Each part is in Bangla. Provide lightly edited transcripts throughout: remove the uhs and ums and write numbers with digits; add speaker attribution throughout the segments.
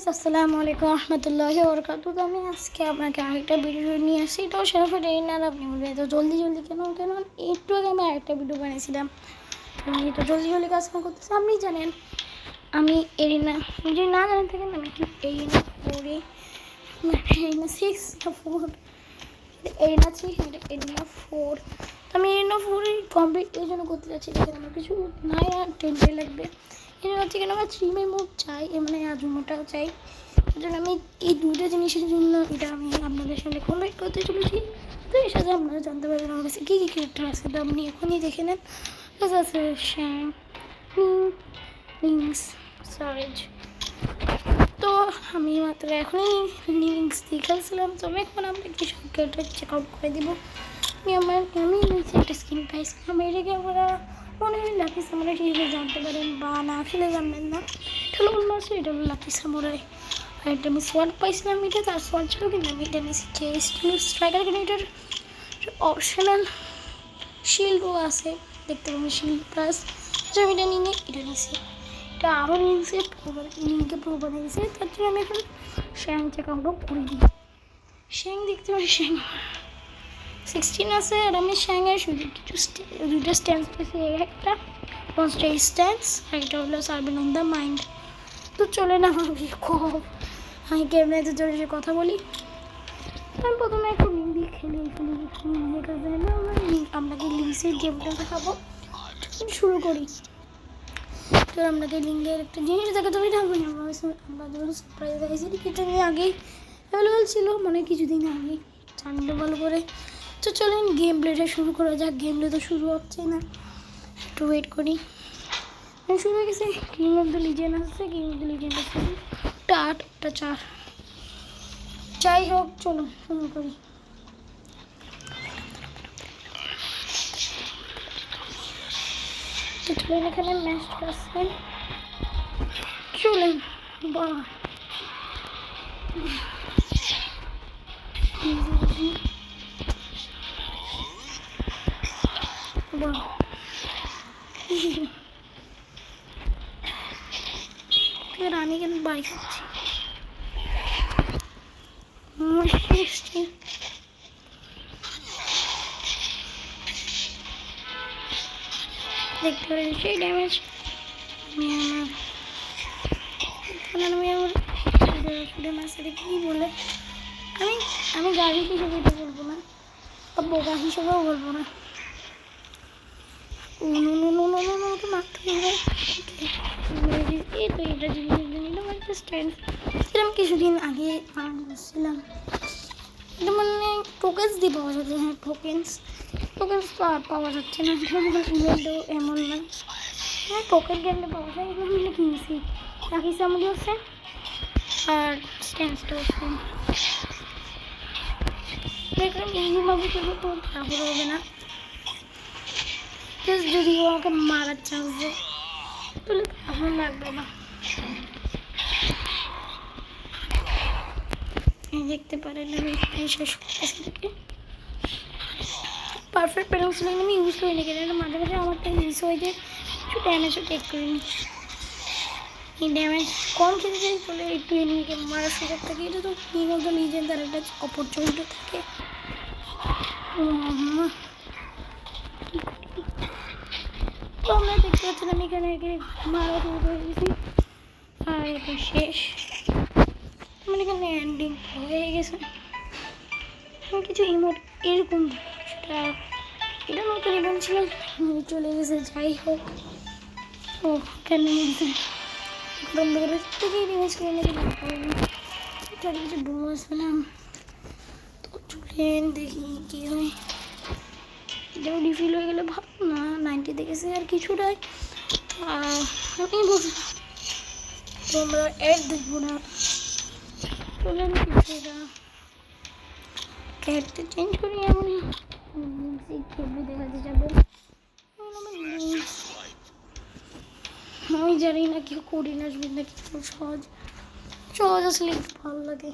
Speaker 1: গাইস, আসসালামু আলাইকুম রহমতুল্লাহি ওয়া বারাকাতুহু। তো আমি আজকে আপনাকে আরেকটা ভিডিও নিয়ে আসছি। এটাও সেরকম এরিনার। আপনি বলবেন তো জলদি জলদি কেন কেন একটু আগে আমি আরেকটা ভিডিও বানিয়েছিলাম। আমি তো জলদি জলদি কাজ করতেছি। আপনি জানেন আমি এরিনা, যদি না জানেন থাকেন আমি এরিনা 4 এরিনা 6 4 এরিনা 3 এরিনা 4। তো আমি এরিনা 4 কমপ্লিট এই জন্য করতে যাচ্ছি। দেখেন আমার কিছু নাই আর 10 লাগবে। এটা হচ্ছে কেন আমার 3 মোড চাই, মানে আজুমোটাও চাই। এই জন্য আমি এই দুটো জিনিসের জন্য এটা আমি আপনাদের সামনে কমপ্লিট করতে চলেছি। তো এর সাথে আপনারা জানতে পারবেন আমার কাছে কী কী ক্যারেক্টার আছে। তো আপনি এখনই দেখে নেন। আছে শ্যাম, লিংস, সারেজ। তো আমি মাত্র এখনই লিংস দিয়ে খেলছিলাম। তবে এখন আমরা কিছু ক্যারেক্টার চেক আউট করে দিব। আমি নিচে একটা স্কিন পাইছিলাম। এটাকে আমরা মনে হয় লাকি সামুরাই হিসেবে জানতে পারেন, বা না খেলে জানবেন না। এটা হলো অলমোস্ট, এটা হলো লাকি সামুরাই। আর এটা আমি সোয়ার্ড পাইছিলাম। এটা তার সোয়ার্ড ছিল, কিন্তু আমি এটা নিয়েছি চেস্ট স্ট্রাইকার। কিন্তু এটার অপশনাল শিল্ডও আছে, দেখতে পাবেন শিল্ড প্লাস। আমি এটা নিয়ে এটা নিয়েছি। এটা আরও লিঙ্কে প্রো বানিয়েছে। তার জন্য আমি এখন শ্যাং চেক আউটও করে দিই। শ্যাং দেখতে পারি, শ্যাং 16 আছে। আর আমি শ্যাংয়ের শুধু কিছু দুটো স্ট্যান্স পেয়েছি। একটা মনস্টার স্ট্যান্স, আর একটা হলো সার্ভেন অন দ্য মাইন্ড। তো চলে না আমি ক্যামেরাতে জোরে কথা বলি। আমি প্রথমে একটা লিঙ্ক দিয়ে আপনাকে লিঙ্কসের গেমটা দেখাবো। শুরু করি। তো আপনাকে লিঙ্কের একটা জিনিস দেখাতে হবে। আমরা যখন সারপ্রাইজ দেখাইছি, এটা নিয়ে আগেই অ্যাভেলেবেল ছিল, মানে কিছুদিন আগে জানলে ভালো করে। তো চলেন গেম প্লেটা শুরু করা যাক। গেম প্লে তো শুরু হচ্ছে না, একটু ওয়েট করি। শুরু হয়ে গেছে। কিং অফ দ্য লিজেন্ড আসছে। কিং অফ দ্য লিজেন্ড আসছে 8 একটা 4। যাই হোক, চলো শুরু করি। চলেন এখানে ম্যাচটা আসছে। চলেন বাহ রানী কেন বাড়ি খাচ্ছি। দেখতে পারেন সেই ড্যামেজ কি বলে। আমি গাড়ি হিসেবে এটা বলবো না, বা বোকা হিসেবেও বলবো না। তো মারতে হবে। এই তো এটা জিনিস নিলাম একটা স্ট্যান্ড। সেটা আমি কিছুদিন আগে আর্ন করছিলাম। এটা মানে টোকেন্স দিয়ে পাওয়া যাচ্ছে। হ্যাঁ, টোকেন্স তো আর পাওয়া যাচ্ছে না। ইভেন্টও এমন না, হ্যাঁ টোকেন গেলে পাওয়া যায়। এগুলো মিলে কিনছি। রাখি সামুলি হচ্ছে আর স্ট্যান্সটা হচ্ছে। দেখলাম এইভাবে করবো তো তারপরে হবে না। যদি ও আমাকে মারার চান্স দেয় তাহলে এখন লাগবে না। দেখতে পারেন আমি শেষ করতেছি। পারফেক্ট পেন্সিল আমি ইউজ করি না, কেন মাঝে মাঝে আমারটা মিস হয়ে যায়। একটু ড্যামেজও টেক করিনি। এই ড্যামেজ কম খেতে চাই তাহলে একটু এনিমিকে মারার সুযোগ থাকে। এটা তো কিং অফ দ্য লিজেন্ড, তার একটা অপরচুনিটি থাকে। তো আমরা দেখতে পাচ্ছেন আমি এখানে মারা শুরু করে দিয়েছি। আর এটা শেষ, আমার এখানে এন্ডিং হয়ে গেছে। আমি কিছু ইমোট এরকম সেটা এটা নতুন ইভেন্ট ছিল, চলে গেছে। যাই হোক, ও কেন বন্ধ করে থেকে রিমেজ করে নিতে পারবো। এটা কিছু বলছিলাম। তো চলেন দেখি কী হয়। এটাও রিফিল হয়ে গেলে ভালো না। 90 দেখেছে আর কিছুটাই। আমি বলছিলাম তোমরা অ্যাড দেখবো না। চলেন কিছুটা ক্যারেক্টার চেঞ্জ করি। আমি খেলবে দেখাতে যাবো। আমি জানি না কেউ করি না, আসবেন না কিছু সহজ সহজ আসলে একটু ভালো লাগে।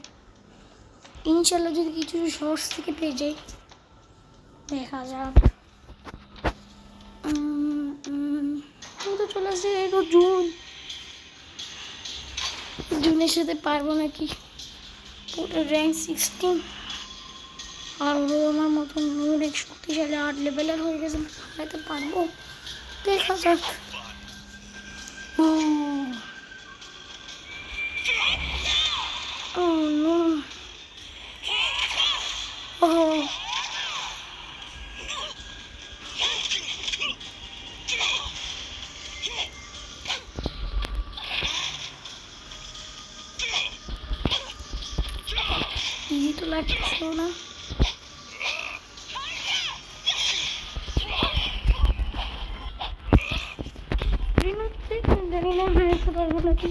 Speaker 1: ইনশাল্লাহ যদি কিছু শর্টস থেকে পেয়ে যাই, দেখা যাক। আমি তো চলে আসছে, এটা জুন। জুনের সাথে পারবো নাকি। পুরো র্যাঙ্ক 16 আর ও আমার মতন অনেক শক্তিশালী 8 লেভেলের হয়ে গেছে, হয়তো পারবো, দেখা যাক। ও ও নো, ও ইজি তো লাগছে না। জানি না হারাতে পারবো নাকি।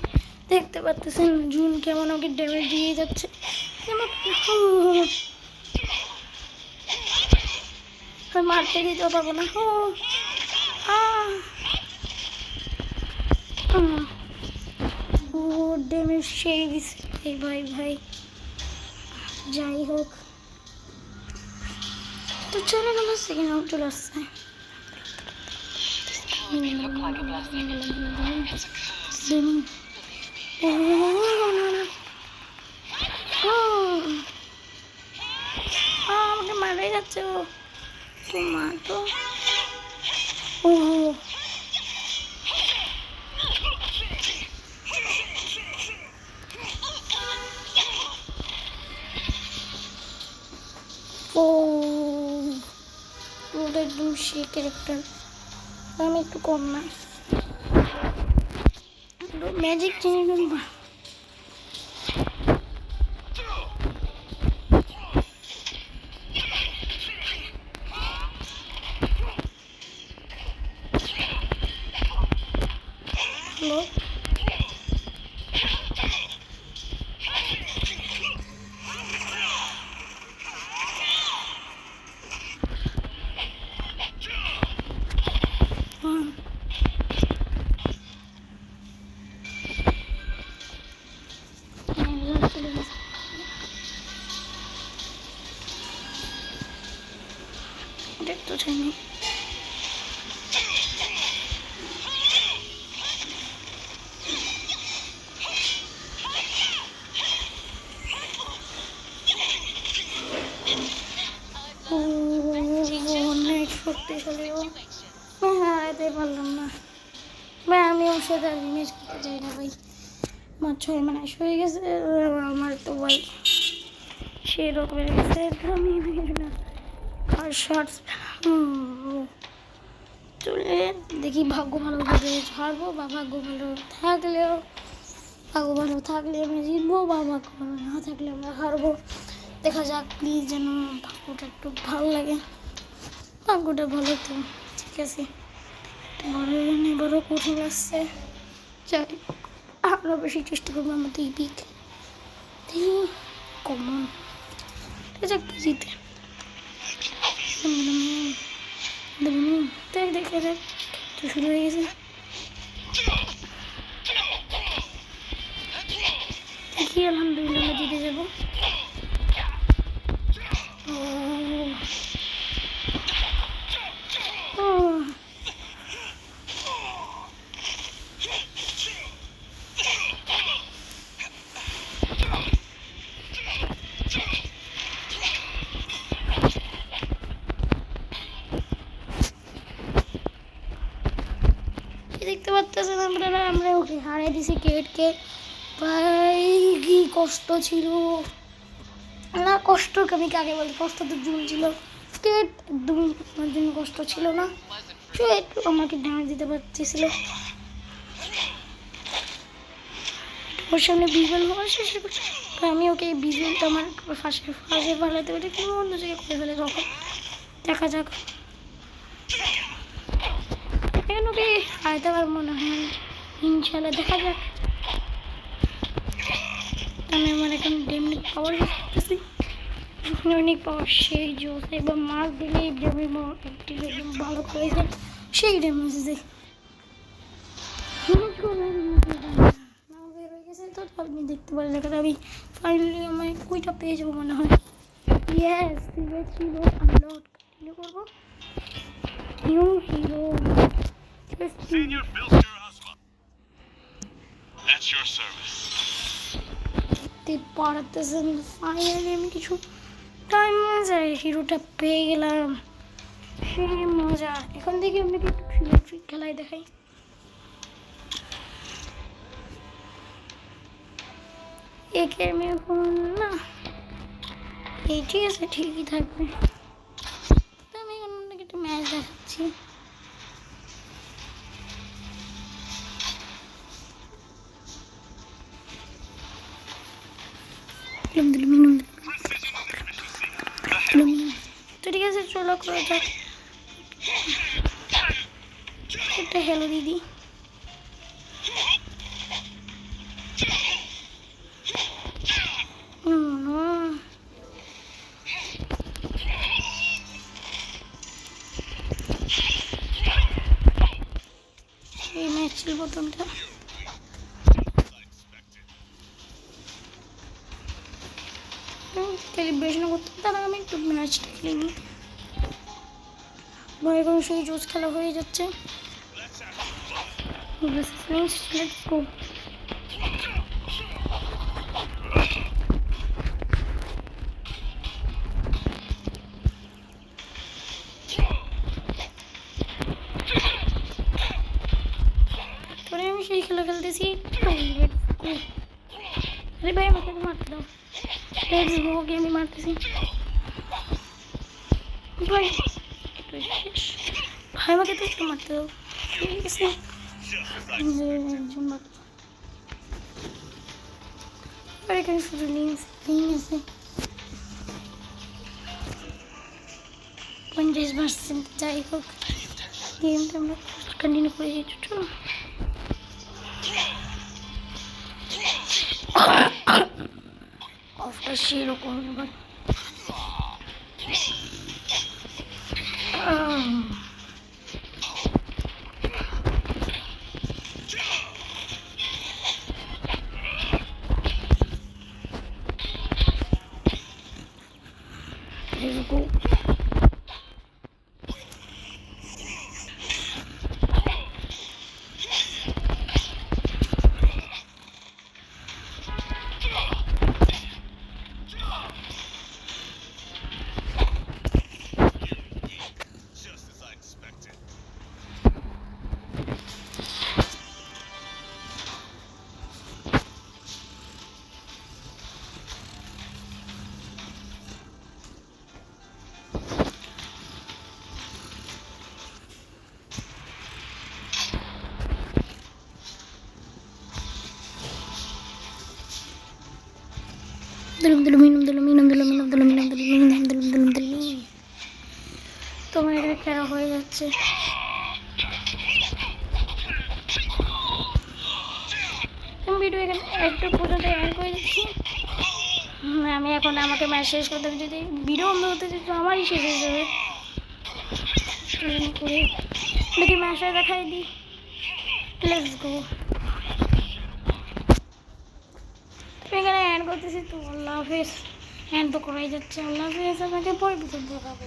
Speaker 1: দেখতে পাচ্ছেন জুন কেমন আমাকে ড্যামেজ দিয়ে যাচ্ছে। মারতে দিতে পারবো না। ও ড্যামেজ সেই দিচ্ছে ভাই ভাই। যাই হোক, তো চলে গেল, সেকেন্ড রাউন্ড চলে আসছে। আমাকে মারাই যাচ্ছে ও, মা তো। ও ও ওটা একদম সে ক্যারেক্টার, আমি একটু কম না ম্যাজিক চিনি। হ্যালো দেখতে চাইনি। অনেক শক্তিশালী ও। হ্যাঁ এতে পারলাম না ভাই, আমি ওর সাথে আর রিমেজ করতে চাই না ভাই। আমার 6 মাস হয়ে গেছে, আমার তো ভাই সে রকমের গেছে, আমি না আর শর্টস চলে দেখি। ভাগ্য ভালো হবে ছাড়বো, বা ভাগ্য ভালো থাকলে আমি জিতবো, বা ভাগ্য ভালো না থাকলে আমরা হারবো। দেখা যাক, প্লিজ যেন ভাগ্যটা একটু ভালো লাগে। ভাগ্যটা ভালো তো ঠিক আছে, এবারও কঠিন আসছে। যাই আমরা বেশি চেষ্টা করবো আমাদের ইপিক কমন জিতে। দেখে যাক, তো শুরু হয়ে গেছে। দেখি আলহামদুলিল্লাহ আমরা জিতে যাবো। দেখতে পাচ্ছেন আপনারা, আমরা ওকে হারিয়ে দিছি কেটকে। ভাই কি কষ্ট ছিল না, কষ্ট আমি কাকে বলি, কষ্ট তো জুন ছিল, কেট একদম আমার জন্য কষ্ট ছিল না। সে একটু আমাকে ড্যামেজ দিতে পারতেছিল। ওর সামনে বিজুয়াল হওয়ার শেষে আমি ওকে বিজুয়ালটা আমার ফাঁসে ফালাতে পারি, কোনো অন্য জায়গায় করে ফেলে তখন। দেখা যাক, এখন ওকে হারাতে পারবো মনে হয় ইনশাল্লাহ, দেখা যাক। আমি আমার এখন ডেমনিক পাওয়ার করতেছি, অনেক পাওয়ার সেই জোস, একবার মাছ দিলে ডেমেজ একটি একদম ভালো করে যায়, সেই ড্যামেজ দেয়। বের হয়ে গেছে তো আপনি দেখতে পারেন, এখানে আমি ফাইনালি আমার কুইটা পেয়ে যাবো মনে হয়। ইয়েস, হিরো আনলক কন্টিনিউ করবো। নিউ হিরো পারতেছেন ফাইনালি আমি কিছু টাইম যায় হিরোটা পেয়ে গেলাম। সেই মজা। এখন থেকে আপনাকে একটু খেলায় দেখাই। একে আমি এখন না এই ঠিক আছে, ঠিকই থাকবে। তো আমি এখন আপনাকে একটা ম্যাচ দেখাচ্ছি। তো ঠিক আছে, চলো করে যাক। একটা হ্যালো দিদি। এই ম্যাচ ছিল প্রথমটা। সেলিব্রেশন করতে তার আমি একটু ম্যাচটা খেলে নিই। এখন সেই জোস খেলা হয়ে যাচ্ছে। Let's go. আমি সেই খেলা খেলতেছি। আরে ভাই আমাকে মারতে দাও। আমি মারতেছি ভাই। ভাই আমাকে তো একটু মারতে দাও। ঠিক আছে, একজন আর এখানে শুধু লিঙ্ক আছে 50%। যাই হোক, গেমটা আমরা কন্টিনিউ করে দিচ্ছি। চলো অফটা সেরকম এবার তোমার এখানে খেলা হয়ে যাচ্ছে। আমি ভিডিও এখানে একটু পর্যন্ত অ্যাড করে দিচ্ছি। আমি এখন আমাকে ম্যাচ শেষ করতে হবে। যদি ভিডিও বন্ধ হতে যেত আমারই শেষ হয়ে যাবে। করে দেখি ম্যাচটা দেখাই দিই। Let's go. এখানে অ্যাড করতেছি। তো আল্লাহ হাফেজ। অ্যাড তো করাই যাচ্ছে। আল্লাহ হাফেজ। আমাকে পরে দেখাবো।